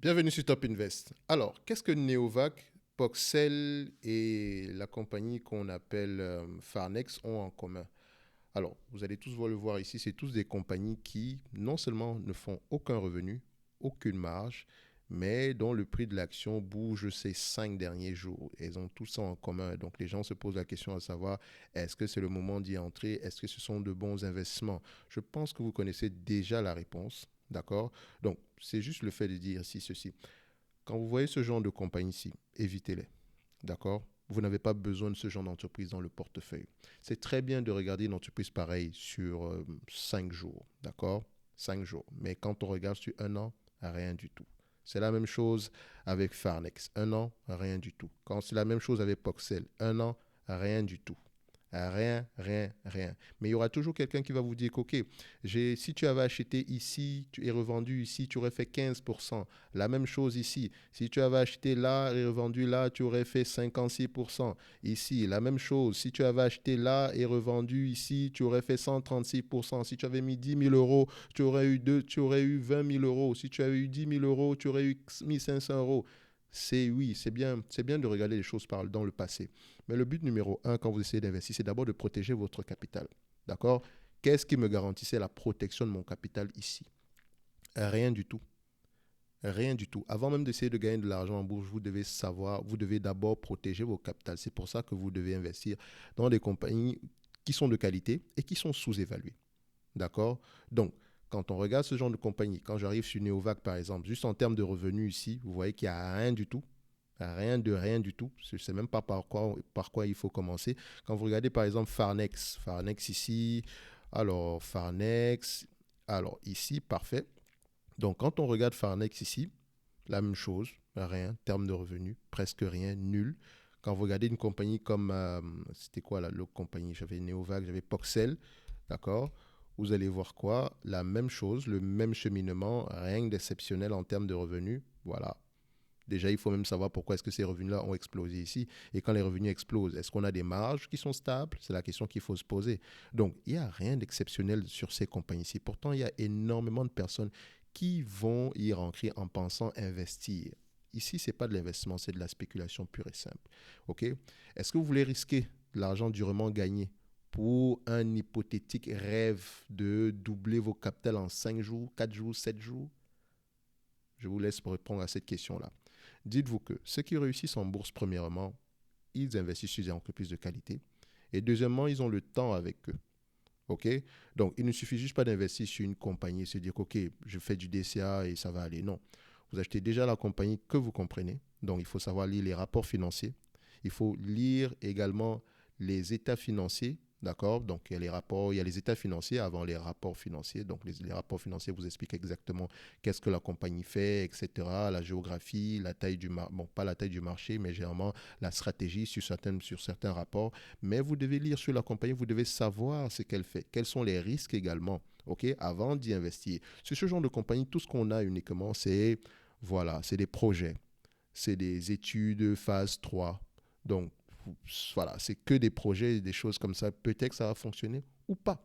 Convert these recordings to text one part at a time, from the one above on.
Bienvenue sur Top Invest. Alors, qu'est-ce que Neovac, Poxel et la compagnie qu'on appelle Farnex ont en commun? Alors, vous allez tous le voir ici, c'est tous des compagnies qui non seulement ne font aucun revenu, aucune marge, mais dont le prix de l'action bouge ces 5 derniers jours. Elles ont tout ça en commun. Donc, les gens se posent la question à savoir, est-ce que c'est le moment d'y entrer? Est-ce que ce sont de bons investissements? Je pense que vous connaissez déjà la réponse. D'accord? Donc, c'est juste le fait de dire ici ceci. Quand vous voyez ce genre de compagnie ici, évitez-les. D'accord? Vous n'avez pas besoin de ce genre d'entreprise dans le portefeuille. C'est très bien de regarder une entreprise pareille sur 5 jours. D'accord? 5 jours. Mais quand on regarde sur un an, rien du tout. C'est la même chose avec Farnex. Un an, rien du tout. Quand c'est la même chose avec Poxel. Un an, rien du tout. Rien, rien, rien. Mais il y aura toujours quelqu'un qui va vous dire qu'OK, si tu avais acheté ici et revendu ici, tu aurais fait 15%. La même chose ici. Si tu avais acheté là et revendu là, tu aurais fait 56%. Ici, la même chose. Si tu avais acheté là et revendu ici, tu aurais fait 136%. Si tu avais mis 10 000 euros, tu aurais eu 20 000 euros. Si tu avais eu 10 000 euros, tu aurais eu 1 500 euros. Oui, c'est bien de regarder les choses dans le passé. Mais le but numéro un, quand vous essayez d'investir, c'est d'abord de protéger votre capital. D'accord? Qu'est-ce qui me garantissait la protection de mon capital ici? Rien du tout. Rien du tout. Avant même d'essayer de gagner de l'argent en bourse, vous devez d'abord protéger vos capitales. C'est pour ça que vous devez investir dans des compagnies qui sont de qualité et qui sont sous-évaluées. D'accord? Donc, quand on regarde ce genre de compagnie, quand j'arrive sur Neovac par exemple, juste en termes de revenus ici, vous voyez qu'il n'y a rien du tout. Rien du tout. Je ne sais même pas par quoi il faut commencer. Quand vous regardez par exemple Farnex ici, alors ici, parfait. Donc quand on regarde Farnex ici, la même chose, rien, termes de revenus, presque rien, nul. Quand vous regardez une compagnie comme, c'était quoi là, l'autre compagnie? J'avais Neovac, j'avais Poxel, d'accord? Vous allez voir quoi? La même chose, le même cheminement, rien d'exceptionnel en termes de revenus. Voilà. Déjà, il faut même savoir pourquoi est-ce que ces revenus-là ont explosé ici. Et quand les revenus explosent, est-ce qu'on a des marges qui sont stables? C'est la question qu'il faut se poser. Donc, il n'y a rien d'exceptionnel sur ces compagnies-ci. Pourtant, il y a énormément de personnes qui vont y rentrer en pensant investir. Ici, ce n'est pas de l'investissement, c'est de la spéculation pure et simple. OK? Est-ce que vous voulez risquer de l'argent durement gagné pour un hypothétique rêve de doubler vos capitales en 5 jours, 4 jours, 7 jours? Je vous laisse répondre à cette question-là. Dites-vous que ceux qui réussissent en bourse, premièrement, ils investissent sur des entreprises de qualité. Et deuxièmement, ils ont le temps avec eux. OK? Donc, il ne suffit juste pas d'investir sur une compagnie et se dire OK, je fais du DCA et ça va aller. Non. Vous achetez déjà la compagnie que vous comprenez. Donc, il faut savoir lire les rapports financiers. Il faut lire également les états financiers. D'accord? Donc, il y a les états financiers avant les rapports financiers. Donc, les rapports financiers vous expliquent exactement qu'est-ce que la compagnie fait, etc. La géographie, la taille du marché, bon, pas la taille du marché, mais généralement la stratégie sur certains rapports. Mais vous devez lire sur la compagnie, vous devez savoir ce qu'elle fait, quels sont les risques également, ok, avant d'y investir. Sur ce genre de compagnie, tout ce qu'on a uniquement, c'est des projets, c'est des études phase 3. Donc, voilà, c'est que des projets, des choses comme ça. Peut-être que ça va fonctionner ou pas.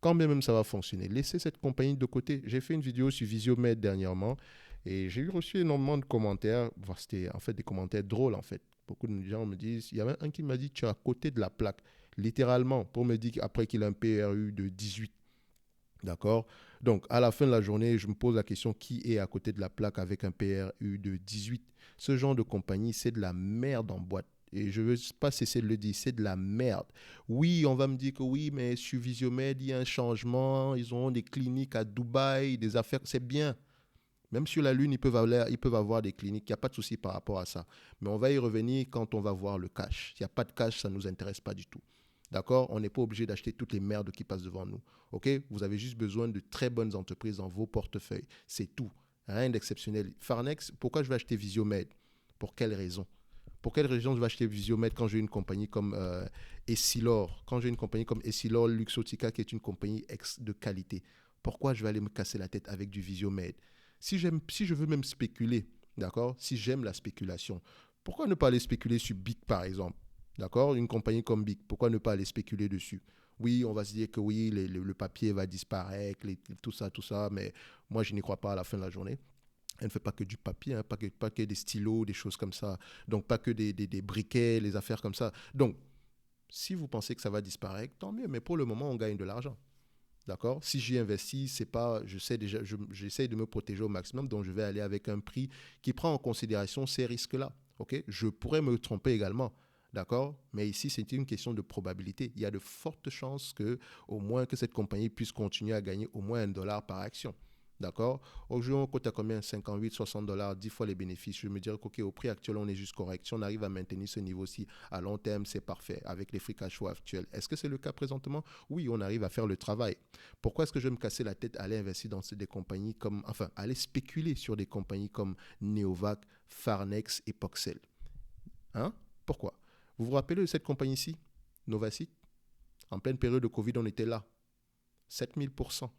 Quand bien même ça va fonctionner, laissez cette compagnie de côté. J'ai fait une vidéo sur Visiomed dernièrement et j'ai reçu énormément de commentaires. C'était en fait des commentaires drôles en fait. Beaucoup de gens me disent, il y avait un qui m'a dit, tu es à côté de la plaque, littéralement, pour me dire après qu'il a un PRU de 18. D'accord? Donc, à la fin de la journée, je me pose la question, qui est à côté de la plaque avec un PRU de 18? Ce genre de compagnie, c'est de la merde en boîte. Et je ne veux pas cesser de le dire, c'est de la merde. Oui, on va me dire que oui, mais sur Visiomed, il y a un changement, ils ont des cliniques à Dubaï, des affaires, c'est bien. Même sur la Lune, ils peuvent avoir des cliniques, il n'y a pas de souci par rapport à ça. Mais on va y revenir quand on va voir le cash. S'il n'y a pas de cash, ça ne nous intéresse pas du tout. D'accord? On n'est pas obligé d'acheter toutes les merdes qui passent devant nous. OK? Vous avez juste besoin de très bonnes entreprises dans vos portefeuilles. C'est tout. Rien d'exceptionnel. Farnex, pourquoi je vais acheter Visiomed? Pour quelle raison? Pour quelle raison je vais acheter Visiomed quand j'ai une compagnie comme Essilor? Quand j'ai une compagnie comme Essilor Luxottica qui est une compagnie de qualité. Pourquoi je vais aller me casser la tête avec du Visiomed? Si je veux même spéculer, d'accord? Si j'aime la spéculation, pourquoi ne pas aller spéculer sur BIC par exemple? D'accord? Une compagnie comme BIC, pourquoi ne pas aller spéculer dessus? Oui, on va se dire que oui, le papier va disparaître, tout ça, mais moi je n'y crois pas à la fin de la journée. Elle ne fait pas que du papier, hein, pas que des stylos, des choses comme ça. Donc, pas que des briquets, les affaires comme ça. Donc, si vous pensez que ça va disparaître, tant mieux. Mais pour le moment, on gagne de l'argent. D'accord? Si j'y investis, c'est pas, je sais déjà, j'essaie de me protéger au maximum, donc je vais aller avec un prix qui prend en considération ces risques-là. Ok? Je pourrais me tromper également. D'accord? Mais ici, c'est une question de probabilité. Il y a de fortes chances que, au moins, que cette compagnie puisse continuer à gagner au moins $1 par action. D'accord? Aujourd'hui, on cote à combien? 58, $60, 10 fois les bénéfices. Je me dirais qu'au prix actuel, on est juste correct. Si on arrive à maintenir ce niveau-ci à long terme, c'est parfait avec les free cash flow actuels. Est-ce que c'est le cas présentement? Oui, on arrive à faire le travail. Pourquoi est-ce que je vais me casser la tête à aller investir dans des compagnies comme, enfin, aller spéculer sur des compagnies comme Neovac, Farnex et Poxel? Hein? Pourquoi? Vous vous rappelez de cette compagnie-ci, Novacit? En pleine période de Covid, on était là. 7000%.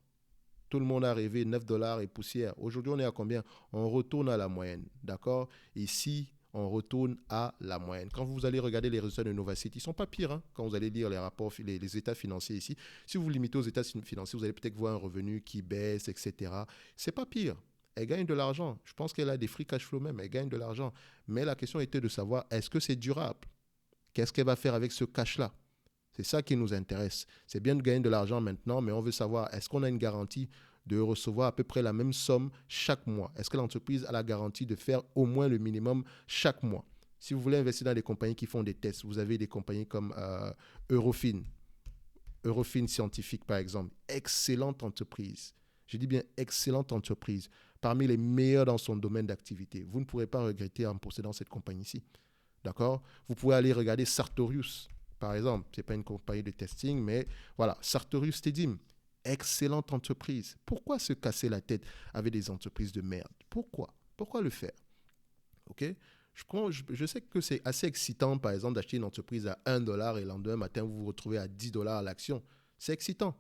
Tout le monde a rêvé, $9 et poussière. Aujourd'hui, on est à combien? On retourne à la moyenne. D'accord? Ici, on retourne à la moyenne. Quand vous allez regarder les résultats de Novacity, ils ne sont pas pires. Hein, quand vous allez lire les rapports, les états financiers ici. Si vous vous limitez aux états financiers, vous allez peut-être voir un revenu qui baisse, etc. Ce n'est pas pire. Elle gagne de l'argent. Je pense qu'elle a des free cash flow même. Elle gagne de l'argent. Mais la question était de savoir, est-ce que c'est durable? Qu'est-ce qu'elle va faire avec ce cash-là? C'est ça qui nous intéresse. C'est bien de gagner de l'argent maintenant, mais on veut savoir, est-ce qu'on a une garantie de recevoir à peu près la même somme chaque mois? Est-ce que l'entreprise a la garantie de faire au moins le minimum chaque mois? Si vous voulez investir dans des compagnies qui font des tests, vous avez des compagnies comme Eurofin, Eurofin Scientifique par exemple. Excellente entreprise. Je dis bien excellente entreprise. Parmi les meilleures dans son domaine d'activité. Vous ne pourrez pas regretter en possédant cette compagnie-ci. D'accord? Vous pouvez aller regarder Sartorius, par exemple. Ce n'est pas une compagnie de testing, mais voilà, Sartorius Tedim, excellente entreprise. Pourquoi se casser la tête avec des entreprises de merde? Pourquoi? Pourquoi le faire? Ok? Je sais que c'est assez excitant, par exemple, d'acheter une entreprise à $1 et le lendemain matin, vous vous retrouvez à $10 à l'action. C'est excitant.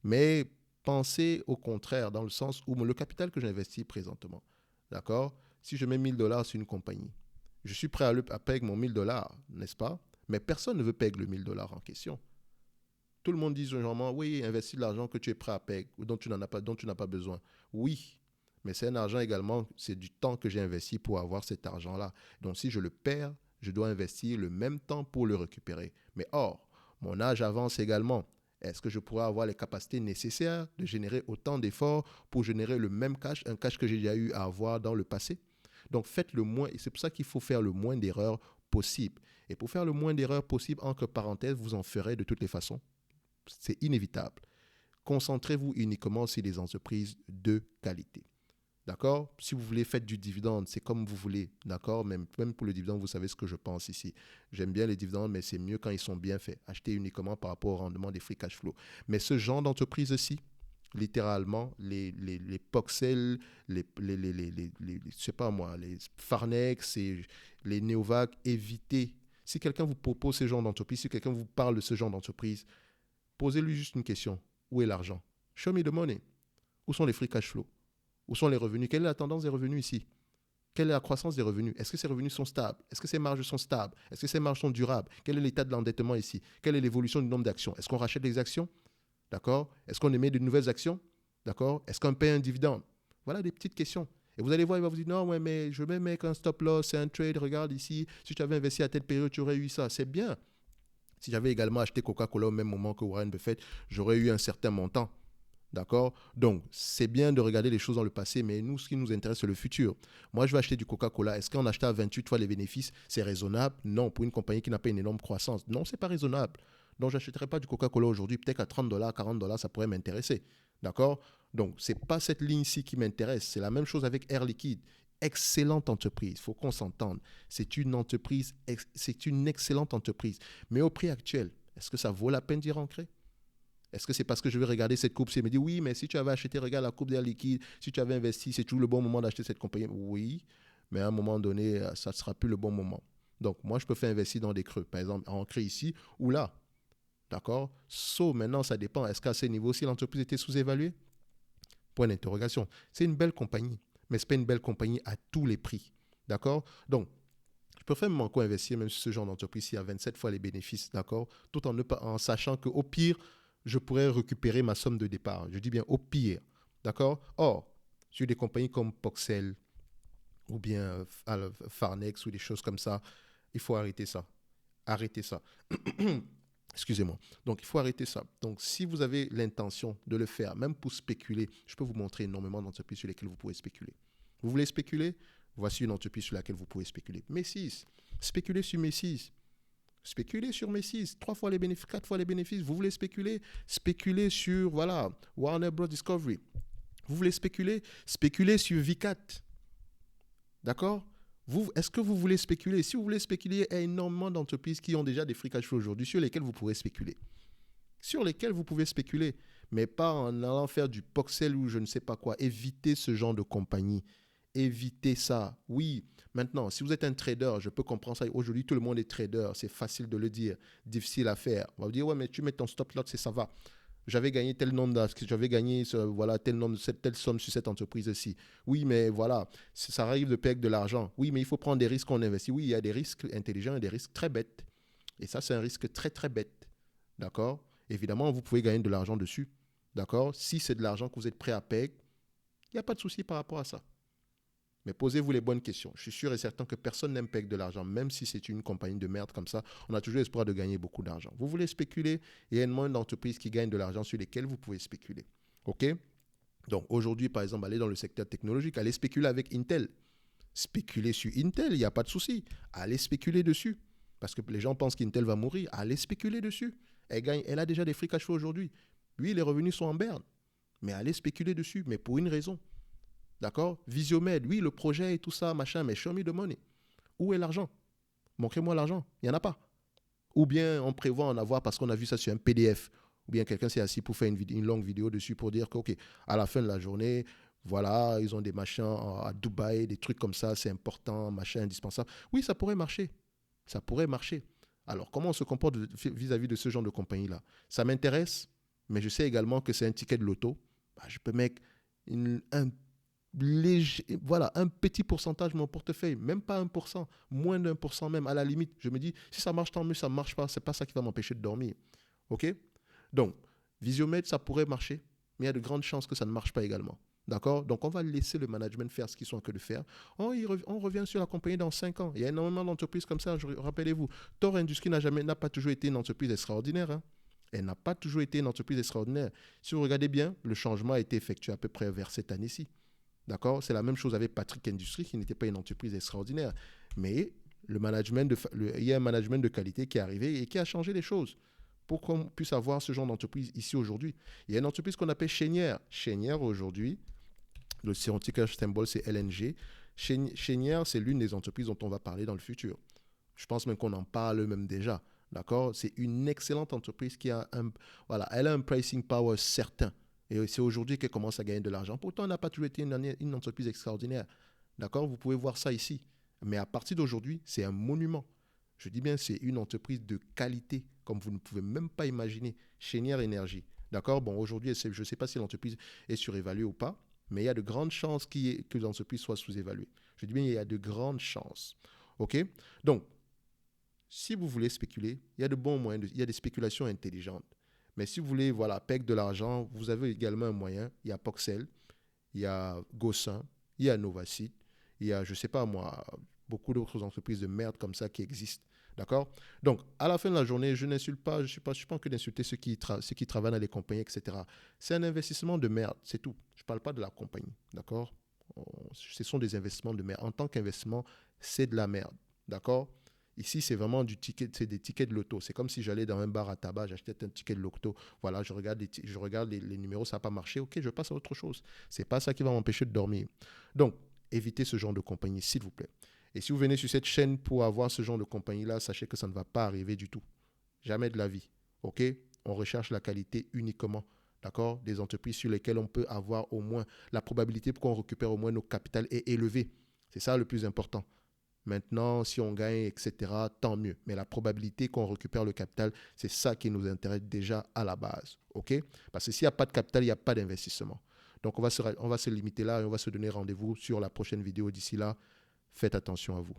Mais pensez au contraire, dans le sens où le capital que j'investis présentement, d'accord? Si je mets $1000 sur une compagnie, je suis prêt à payer mon $1000, n'est-ce pas? Mais personne ne veut payer le $1000 en question. Tout le monde dit généralement, oui, investis de l'argent que tu es prêt à payer ou dont tu n'as pas besoin. Oui, mais c'est un argent également, c'est du temps que j'ai investi pour avoir cet argent-là. Donc si je le perds, je dois investir le même temps pour le récupérer. Mais or, mon âge avance également. Est-ce que je pourrais avoir les capacités nécessaires de générer autant d'efforts pour générer le même cash, un cash que j'ai déjà eu à avoir dans le passé? Donc faites le moins, et c'est pour ça qu'il faut faire le moins d'erreurs possible. Et pour faire le moins d'erreurs possible, entre parenthèses, vous en ferez de toutes les façons. C'est inévitable. Concentrez-vous uniquement sur des entreprises de qualité. D'accord? Si vous voulez faire du dividende, c'est comme vous voulez. D'accord? Même pour le dividende, vous savez ce que je pense ici. J'aime bien les dividendes, mais c'est mieux quand ils sont bien faits. Achetez uniquement par rapport au rendement des free cash flow. Mais ce genre d'entreprise-ci, littéralement, les Poxel, je sais pas moi, les Farnex et les Neovac, évitez. Si quelqu'un vous propose ce genre d'entreprise, si quelqu'un vous parle de ce genre d'entreprise, posez-lui juste une question. Où est l'argent? Show me the money. Où sont les free cash flow? Où sont les revenus? Quelle est la tendance des revenus ici? Quelle est la croissance des revenus? Est-ce que ces revenus sont stables? Est-ce que ces marges sont stables? Est-ce que ces marges sont durables? Quel est l'état de l'endettement ici? Quelle est l'évolution du nombre d'actions? Est-ce qu'on rachète des actions? D'accord? Est-ce qu'on émet de nouvelles actions? D'accord? Est-ce qu'on paye un dividende? Voilà des petites questions. Et vous allez voir, il va vous dire, non, ouais, mais je vais mettre un stop loss, c'est un trade, regarde ici, si tu avais investi à telle période, tu aurais eu ça. C'est bien. Si j'avais également acheté Coca-Cola au même moment que Warren Buffett, j'aurais eu un certain montant. D'accord? Donc, c'est bien de regarder les choses dans le passé, mais nous, ce qui nous intéresse, c'est le futur. Moi, je vais acheter du Coca-Cola. Est-ce qu'en achetant à 28 fois les bénéfices, c'est raisonnable? Non, pour une compagnie qui n'a pas une énorme croissance. Non, c'est pas raisonnable. Donc, je n'achèterai pas du Coca-Cola aujourd'hui. Peut-être qu'à $30, $40, ça pourrait m'intéresser. D'accord? Donc, ce n'est pas cette ligne-ci qui m'intéresse. C'est la même chose avec Air Liquide. Excellente entreprise, il faut qu'on s'entende. C'est une entreprise, c'est une excellente entreprise. Mais au prix actuel, est-ce que ça vaut la peine d'y rentrer? Est-ce que c'est parce que je vais regarder cette coupe et me dire oui, mais si tu avais acheté, regarde la coupe d'Air Liquide, si tu avais investi, c'est toujours le bon moment d'acheter cette compagnie? Oui, mais à un moment donné, ça ne sera plus le bon moment. Donc, moi, je peux faire investir dans des creux. Par exemple, rentrer ici ou là. D'accord? Maintenant, ça dépend. Est-ce qu'à ce niveau-ci, l'entreprise était sous-évaluée? Point d'interrogation. C'est une belle compagnie, mais ce n'est pas une belle compagnie à tous les prix. D'accord? Donc, je préfère même encore investir même sur ce genre d'entreprise qui a 27 fois les bénéfices, d'accord? Tout en sachant qu'au pire, je pourrais récupérer ma somme de départ. Je dis bien au pire, d'accord? Or, sur des compagnies comme Poxel, ou bien Farnex ou des choses comme ça. Il faut arrêter ça. Arrêtez ça. Excusez-moi. Donc, il faut arrêter ça. Donc, si vous avez l'intention de le faire, même pour spéculer, je peux vous montrer énormément d'entreprises sur lesquelles vous pouvez spéculer. Vous voulez spéculer? Voici une entreprise sur laquelle vous pouvez spéculer. Macy's. Spéculez sur Macy's. Spéculez sur Macy's. 3 fois les bénéfices, 4 fois les bénéfices. Vous voulez spéculer? Spéculez sur, voilà, Warner Bros. Discovery. Vous voulez spéculer? Spéculez sur Vicat. D'accord? Est-ce que vous voulez spéculer? Si vous voulez spéculer, il y a énormément d'entreprises qui ont déjà des free cash flow aujourd'hui sur lesquelles vous pourrez spéculer. Sur lesquelles vous pouvez spéculer, mais pas en allant faire du Poxel ou je ne sais pas quoi. Évitez ce genre de compagnie. Évitez ça. Oui, maintenant, si vous êtes un trader, je peux comprendre ça. Aujourd'hui, tout le monde est trader. C'est facile de le dire. Difficile à faire. On va vous dire, ouais, mais tu mets ton stop loss et ça va. J'avais gagné tel nombre, j'avais gagné voilà, tel nombre, telle somme sur cette entreprise-ci. Oui, mais voilà, ça arrive de perdre de l'argent. Oui, mais il faut prendre des risques qu'on investit. Oui, il y a des risques intelligents et des risques très bêtes. Et ça, c'est un risque très, très bête. D'accord? Évidemment, vous pouvez gagner de l'argent dessus. D'accord? Si c'est de l'argent que vous êtes prêt à payer, il n'y a pas de souci par rapport à ça. Mais posez-vous les bonnes questions. Je suis sûr et certain que personne n'aime payer de l'argent, même si c'est une compagnie de merde comme ça. On a toujours espoir de gagner beaucoup d'argent. Vous voulez spéculer, il y a énormément d'entreprises qui gagnent de l'argent sur lesquelles vous pouvez spéculer. OK? Donc aujourd'hui, par exemple, allez dans le secteur technologique, allez spéculer avec Intel. Spéculer sur Intel, il n'y a pas de souci. Allez spéculer dessus. Parce que les gens pensent qu'Intel va mourir. Allez spéculer dessus. Elle a déjà des free cash flow aujourd'hui. Oui, les revenus sont en berne. Mais allez spéculer dessus. Mais pour une raison. D'accord? Visiomed, oui, le projet et tout ça, machin, mais show me the money. Où est l'argent? Montrez-moi l'argent. Il n'y en a pas. Ou bien on prévoit en avoir parce qu'on a vu ça sur un PDF. Ou bien quelqu'un s'est assis pour faire une longue vidéo dessus pour dire que, OK, à la fin de la journée, voilà, ils ont des machins à Dubaï, des trucs comme ça, c'est important, machin indispensable. Oui, ça pourrait marcher. Ça pourrait marcher. Alors, comment on se comporte vis-à-vis de ce genre de compagnie-là? Ça m'intéresse, mais je sais également que c'est un ticket de loto. Bah, je peux mettre un voilà, un petit pourcentage de mon portefeuille, même pas 1%, moins d'1% même, à la limite. Je me dis, si ça marche, tant mieux, ça ne marche pas, c'est pas ça qui va m'empêcher de dormir. OK? Donc, Visiomed, ça pourrait marcher, mais il y a de grandes chances que ça ne marche pas également. D'accord? Donc, on va laisser le management faire ce qu'ils sont en train de faire. On revient sur la compagnie dans 5 ans. Il y a énormément d'entreprises comme ça, rappelez-vous. Thor Industries n'a pas toujours été une entreprise extraordinaire. Hein. Elle n'a pas toujours été une entreprise extraordinaire. Si vous regardez bien, le changement a été effectué à peu près vers cette année-ci. D'accord? C'est la même chose avec Patrick Industries, qui n'était pas une entreprise extraordinaire. Mais il y a un management de qualité qui est arrivé et qui a changé les choses pour qu'on puisse avoir ce genre d'entreprise ici aujourd'hui. Il y a une entreprise qu'on appelle Chénière. Chénière, aujourd'hui, son ticker symbol, c'est LNG. Chénière, c'est l'une des entreprises dont on va parler dans le futur. Je pense même qu'on en parle même déjà. D'accord? C'est une excellente entreprise qui a elle a un pricing power certain. Et c'est aujourd'hui qu'elle commence à gagner de l'argent. Pourtant, elle n'a pas toujours été une entreprise extraordinaire. D'accord? Vous pouvez voir ça ici. Mais à partir d'aujourd'hui, c'est un monument. Je dis bien, c'est une entreprise de qualité, comme vous ne pouvez même pas imaginer. Chénière Énergie. D'accord? Bon, aujourd'hui, je ne sais pas si l'entreprise est surévaluée ou pas, mais il y a de grandes chances que l'entreprise soit sous-évaluée. Je dis bien, il y a de grandes chances. OK? Donc, si vous voulez spéculer, il y a de bons moyens, il y a des spéculations intelligentes. Mais si vous voulez, voilà, perdre de l'argent, vous avez également un moyen. Il y a Poxel, il y a Gossin, il y a Novacite, il y a, je ne sais pas moi, beaucoup d'autres entreprises de merde comme ça qui existent. D'accord? Donc, à la fin de la journée, je n'insulte pas, je ne suis pas en train d'insulter ceux qui travaillent dans les compagnies, etc. C'est un investissement de merde, c'est tout. Je ne parle pas de la compagnie. D'accord? Ce sont des investissements de merde. En tant qu'investissement, c'est de la merde. D'accord? Ici, c'est vraiment c'est des tickets de loto. C'est comme si j'allais dans un bar à tabac, j'achetais un ticket de loto. Voilà, je regarde les numéros, ça n'a pas marché. OK, je passe à autre chose. Ce n'est pas ça qui va m'empêcher de dormir. Donc, évitez ce genre de compagnie, s'il vous plaît. Et si vous venez sur cette chaîne pour avoir ce genre de compagnie-là, sachez que ça ne va pas arriver du tout. Jamais de la vie. OK? On recherche la qualité uniquement. D'accord? Des entreprises sur lesquelles on peut avoir au moins la probabilité pour qu'on récupère au moins nos capitales est élevée. C'est ça le plus important. Maintenant, si on gagne, etc., tant mieux. Mais la probabilité qu'on récupère le capital, c'est ça qui nous intéresse déjà à la base. OK? Parce que s'il n'y a pas de capital, il n'y a pas d'investissement. Donc, on va se limiter là et on va se donner rendez-vous sur la prochaine vidéo. D'ici là, faites attention à vous.